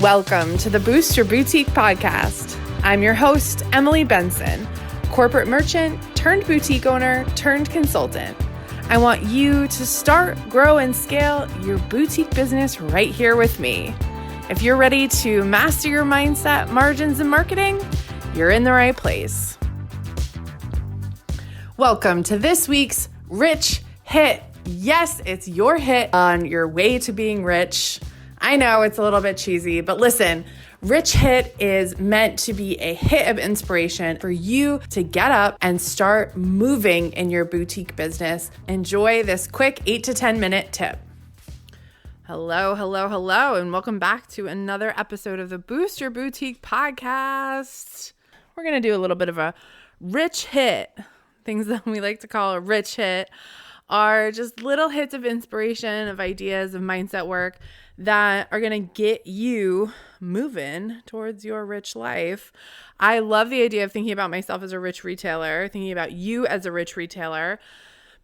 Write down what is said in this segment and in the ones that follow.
Welcome to the Boost Your Boutique podcast. I'm your host, Emily Benson, corporate merchant turned boutique owner turned consultant. I want you to start, grow, and scale your boutique business right here with me. If you're ready to master your mindset, margins, and marketing, you're in the right place. Welcome to this week's Rich Hit. Yes, it's your hit on your way to being rich. I know it's a little bit cheesy, but listen, Rich Hit is meant to be a hit of inspiration for you to get up and start moving in your boutique business. Enjoy this quick 8 to 10 minute tip. Hello, and welcome back to another episode of the Boost Your Boutique podcast. We're going to do a little bit of a rich hit. Things that we like to call a rich hit are just little hits of inspiration, of ideas, of mindset work that are going to get you moving towards your rich life. I love the idea of thinking about myself as a rich retailer, thinking about you as a rich retailer,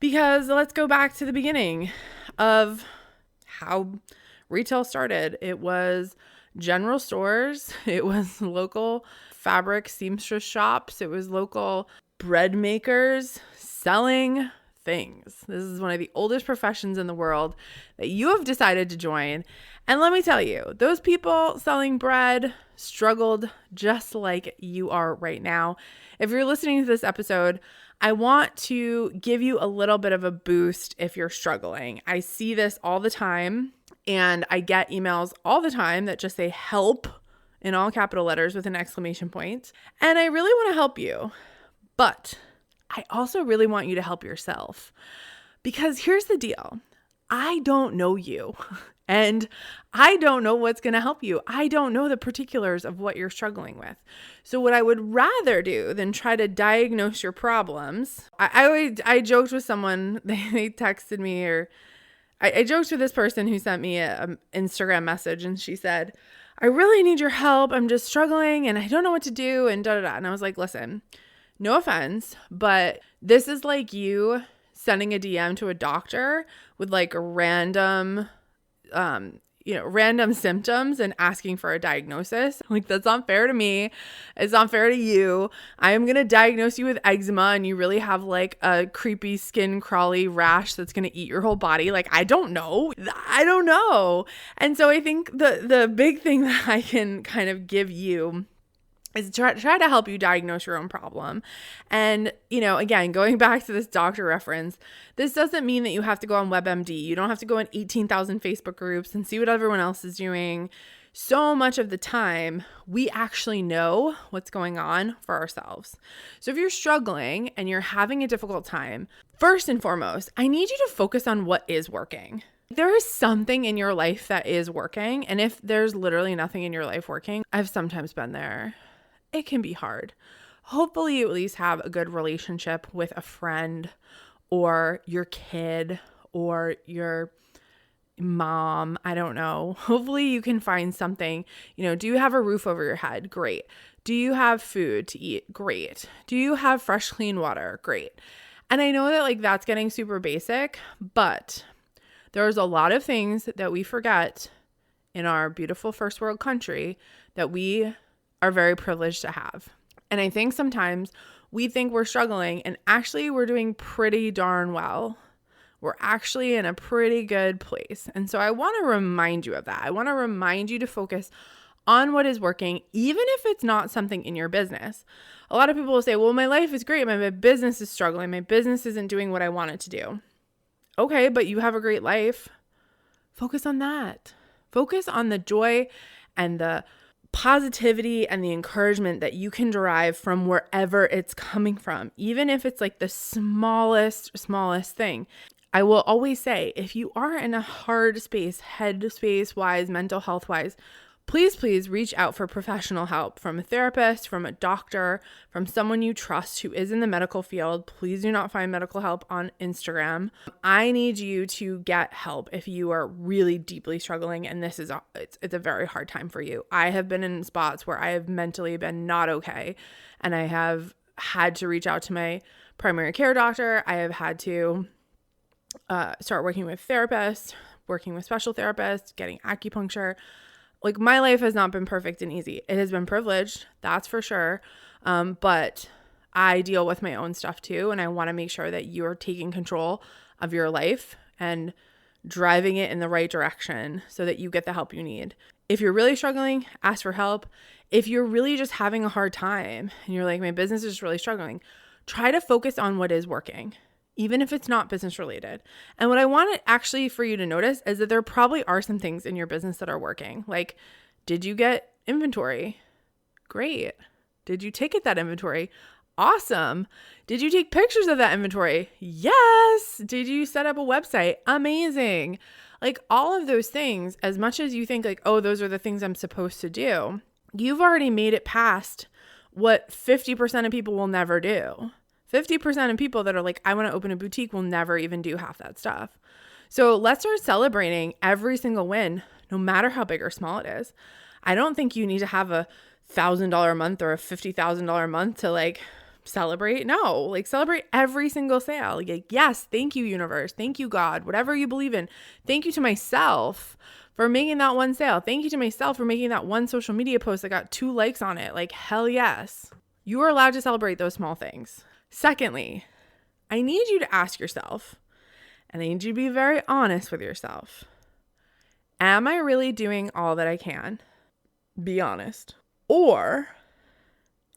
because let's go back to the beginning of how retail started. It was general stores. It was local fabric seamstress shops. It was local bread makers selling things. This is one of the oldest professions in the world that you have decided to join. And let me tell you, those people selling bread struggled just like you are right now. If you're listening to this episode, I want to give you a little bit of a boost if you're struggling. I see this all the time, and I get emails all the time that just say help in all capital letters with an exclamation point. And I really want to help you, but I also really want you to help yourself, because here's the deal. I don't know you, and I don't know what's going to help you. I don't know the particulars of what you're struggling with. So what I would rather do than try to diagnose your problems, I joked with someone, they texted me, or I joked with this person who sent me an Instagram message, and she said, I really need your help. I'm just struggling and I don't know what to do, and da-da-da. And I was like, listen, no offense, but this is like you sending a DM to a doctor with like random symptoms and asking for a diagnosis. Like, that's not fair to me. It's not fair to you. I am going to diagnose you with eczema and you really have like a creepy skin crawly rash that's going to eat your whole body. Like, I don't know. And so I think the big thing that I can kind of give you is try to help you diagnose your own problem. And, again, going back to this doctor reference, this doesn't mean that you have to go on WebMD. You don't have to go in 18,000 Facebook groups and see what everyone else is doing. So much of the time, we actually know what's going on for ourselves. So if you're struggling and you're having a difficult time, first and foremost, I need you to focus on what is working. There is something in your life that is working. And if there's literally nothing in your life working, I've sometimes been there. It can be hard. Hopefully you at least have a good relationship with a friend or your kid or your mom. I don't know. Hopefully you can find something. Do you have a roof over your head? Great. Do you have food to eat? Great. Do you have fresh, clean water? Great. And I know that that's getting super basic, but there's a lot of things that we forget in our beautiful first world country that we are very privileged to have. And I think sometimes we think we're struggling and actually we're doing pretty darn well. We're actually in a pretty good place. And so I want to remind you of that. I want to remind you to focus on what is working, even if it's not something in your business. A lot of people will say, well, my life is great. My business is struggling. My business isn't doing what I want it to do. Okay, but you have a great life. Focus on that. Focus on the joy and the positivity and the encouragement that you can derive from wherever it's coming from, even if it's like the smallest thing. I will always say, if you are in a hard space, head space wise, mental health wise, please reach out for professional help from a therapist, from a doctor, from someone you trust who is in the medical field. Please do not find medical help on Instagram. I need you to get help if you are really deeply struggling and this is it's a very hard time for you. I have been in spots where I have mentally been not okay, and I have had to reach out to my primary care doctor. I have had to start working with therapists, working with special therapists, getting acupuncture. Like, my life has not been perfect and easy. It has been privileged, that's for sure. But I deal with my own stuff too. And I want to make sure that you're taking control of your life and driving it in the right direction so that you get the help you need. If you're really struggling, ask for help. If you're really just having a hard time and you're like, my business is really struggling, try to focus on what is working, even if it's not business related. And what I want to actually for you to notice is that there probably are some things in your business that are working. Like, did you get inventory? Great. Did you ticket that inventory? Awesome. Did you take pictures of that inventory? Yes. Did you set up a website? Amazing. Like, all of those things, as much as you think like, oh, those are the things I'm supposed to do, you've already made it past what 50% of people will never do. 50% of people that are like, I want to open a boutique will never even do half that stuff. So let's start celebrating every single win, no matter how big or small it is. I don't think you need to have a $1,000 a month or a $50,000 a month to like celebrate. No, like celebrate every single sale. Like, yes, thank you, universe. Thank you, God, whatever you believe in. Thank you to myself for making that one sale. Thank you to myself for making that one social media post that got 2 likes on it. Like, hell yes. You are allowed to celebrate those small things. Secondly, I need you to ask yourself, and I need you to be very honest with yourself. Am I really doing all that I can? Be honest. Or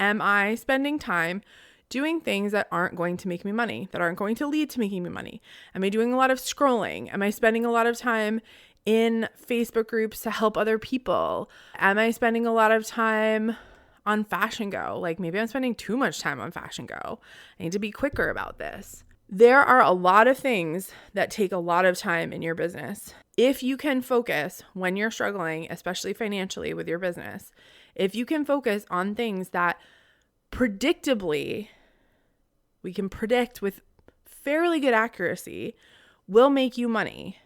am I spending time doing things that aren't going to make me money, that aren't going to lead to making me money? Am I doing a lot of scrolling? Am I spending a lot of time in Facebook groups to help other people? Am I spending a lot of time on Fashion Go? Like, maybe I'm spending too much time on Fashion Go. I need to be quicker about this. There are a lot of things that take a lot of time in your business. If you can focus when you're struggling, especially financially with your business, if you can focus on things that predictably, we can predict with fairly good accuracy, will make you money,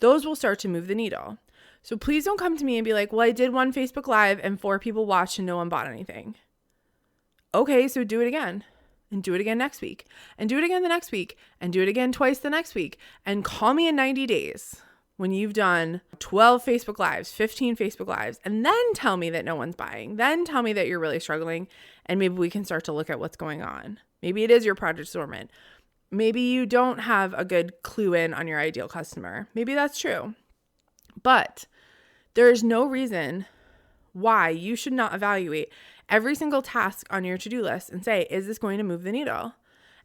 those will start to move the needle. So please don't come to me and be like, well, I did one Facebook Live and 4 people watched and no one bought anything. Okay, so do it again. And do it again next week. And do it again the next week. And do it again twice the next week. And call me in 90 days when you've done 12 Facebook Lives, 15 Facebook Lives, and then tell me that no one's buying. Then tell me that you're really struggling, and maybe we can start to look at what's going on. Maybe it is your product assortment. Maybe you don't have a good clue in on your ideal customer. Maybe that's true. But there is no reason why you should not evaluate every single task on your to-do list and say, is this going to move the needle?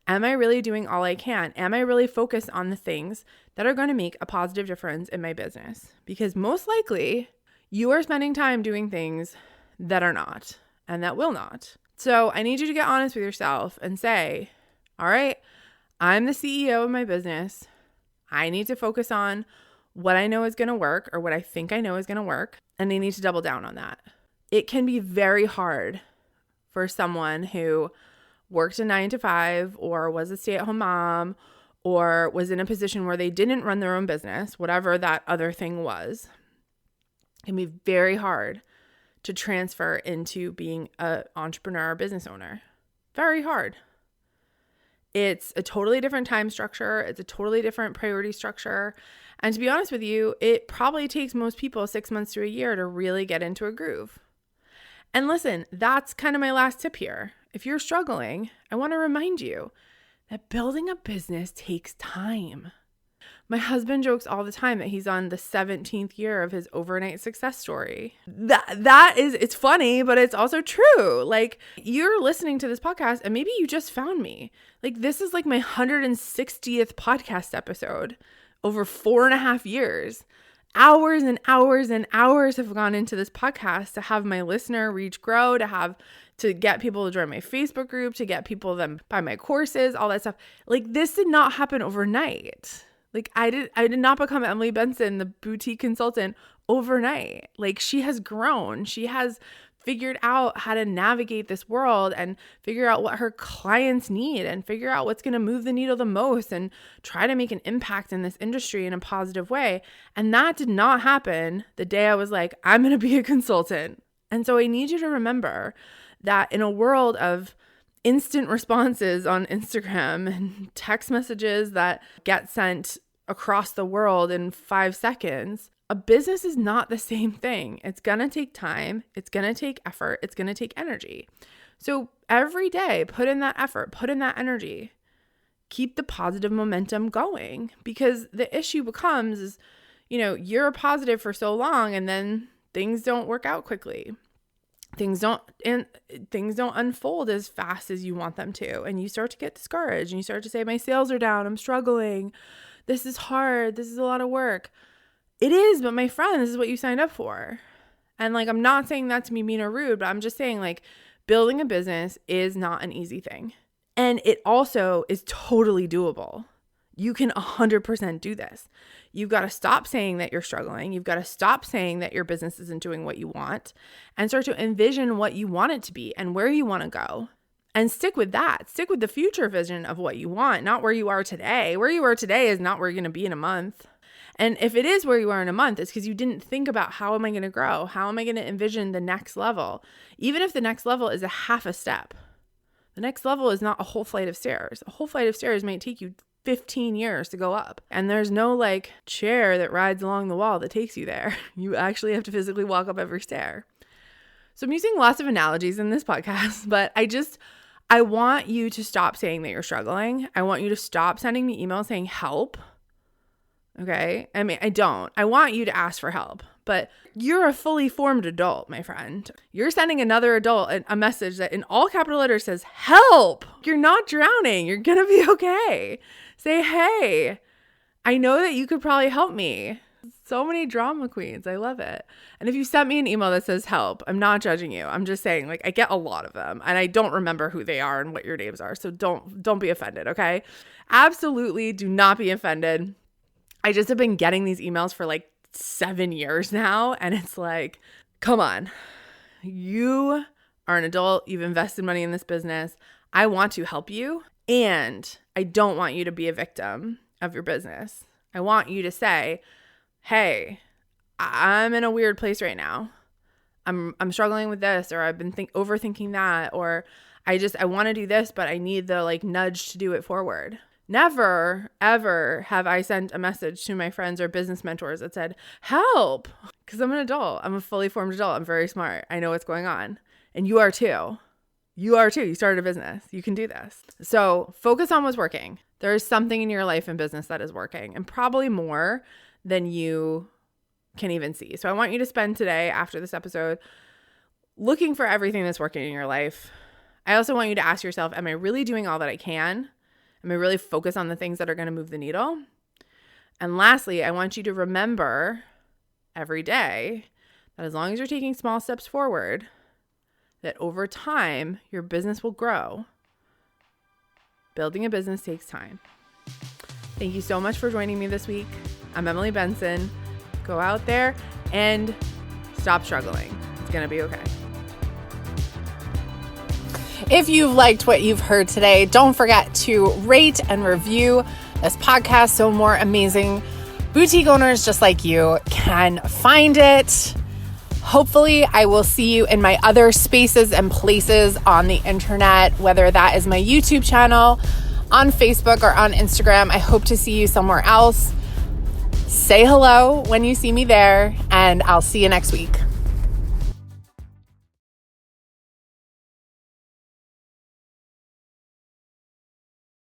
Am I really doing all I can? Am I really focused on the things that are going to make a positive difference in my business? Because most likely you are spending time doing things that are not and that will not. So I need you to get honest with yourself and say, all right, I'm the CEO of my business. I need to focus on what I know is going to work, or what I think I know is going to work, and I need to double down on that. It can be very hard for someone who worked a 9-to-5 or was a stay-at-home mom or was in a position where they didn't run their own business, whatever that other thing was. It can be very hard to transfer into being an entrepreneur or business owner. Very hard. It's a totally different time structure. It's a totally different priority structure. And to be honest with you, it probably takes most people 6 months to a year to really get into a groove. And listen, that's kind of my last tip here. If you're struggling, I want to remind you that building a business takes time. My husband jokes all the time that he's on the 17th year of his overnight success story. It's funny, but it's also true. Like, you're listening to this podcast and maybe you just found me. Like, this is like my 160th podcast episode over 4.5 years. Hours and hours and hours have gone into this podcast to have my listener reach grow, to get people to join my Facebook group, to get people to buy my courses, all that stuff. Like, this did not happen overnight. Like, I did not become Emily Benson, the boutique consultant, overnight. Like, she has grown. She has figured out how to navigate this world and figure out what her clients need and figure out what's going to move the needle the most and try to make an impact in this industry in a positive way. And that did not happen the day I was like, I'm going to be a consultant. And so I need you to remember that in a world of instant responses on Instagram and text messages that get sent across the world in 5 seconds, A business is not the same thing. It's going to take time. It's going to take effort. It's going to take energy. So every day, put in that effort, put in that energy. Keep the positive momentum going, because the issue becomes is, you're positive for so long and then things don't work out quickly. Things don't unfold as fast as you want them to. And you start to get discouraged and you start to say, my sales are down. I'm struggling. This is hard. This is a lot of work. It is, but my friend, this is what you signed up for. And I'm not saying that to be mean or rude, but I'm just saying building a business is not an easy thing. And it also is totally doable. You can 100% do this. You've got to stop saying that you're struggling. You've got to stop saying that your business isn't doing what you want and start to envision what you want it to be and where you want to go. And stick with that. Stick with the future vision of what you want, not where you are today. Where you are today is not where you're going to be in a month. And if it is where you are in a month, it's because you didn't think about how am I going to grow? How am I going to envision the next level? Even if the next level is a half a step. The next level is not a whole flight of stairs. A whole flight of stairs might take you 15 years to go up. And there's no chair that rides along the wall that takes you there. You actually have to physically walk up every stair. So I'm using lots of analogies in this podcast, but I want you to stop saying that you're struggling. I want you to stop sending me emails saying help. Okay? I want you to ask for help, but you're a fully formed adult, my friend. You're sending another adult a message that in all capital letters says help. You're not drowning. You're going to be okay. Say, hey, I know that you could probably help me. So many drama queens. I love it. And if you sent me an email that says help, I'm not judging you. I'm just saying I get a lot of them and I don't remember who they are and what your names are. So don't be offended. Okay. Absolutely do not be offended. I just have been getting these emails for 7 years now. And it's come on, you are an adult. You've invested money in this business. I want to help you. And I don't want you to be a victim of your business. I want you to say, hey, I'm in a weird place right now. I'm struggling with this, or I've been overthinking that, or I want to do this, but I need the nudge to do it forward. Never, ever have I sent a message to my friends or business mentors that said, help, because I'm an adult. I'm a fully formed adult. I'm very smart. I know what's going on. And you are too. You are too. You started a business. You can do this. So focus on what's working. There is something in your life and business that is working, and probably more than you can even see. So I want you to spend today after this episode looking for everything that's working in your life. I also want you to ask yourself, am I really doing all that I can? Am I really focused on the things that are going to move the needle? And lastly, I want you to remember every day that as long as you're taking small steps forward, that over time, your business will grow. Building a business takes time. Thank you so much for joining me this week. I'm Emily Benson. Go out there and stop struggling. It's going to be okay. If you've liked what you've heard today, don't forget to rate and review this podcast so more amazing boutique owners just like you can find it. Hopefully, I will see you in my other spaces and places on the internet, whether that is my YouTube channel, on Facebook, or on Instagram. I hope to see you somewhere else. Say hello when you see me there, and I'll see you next week.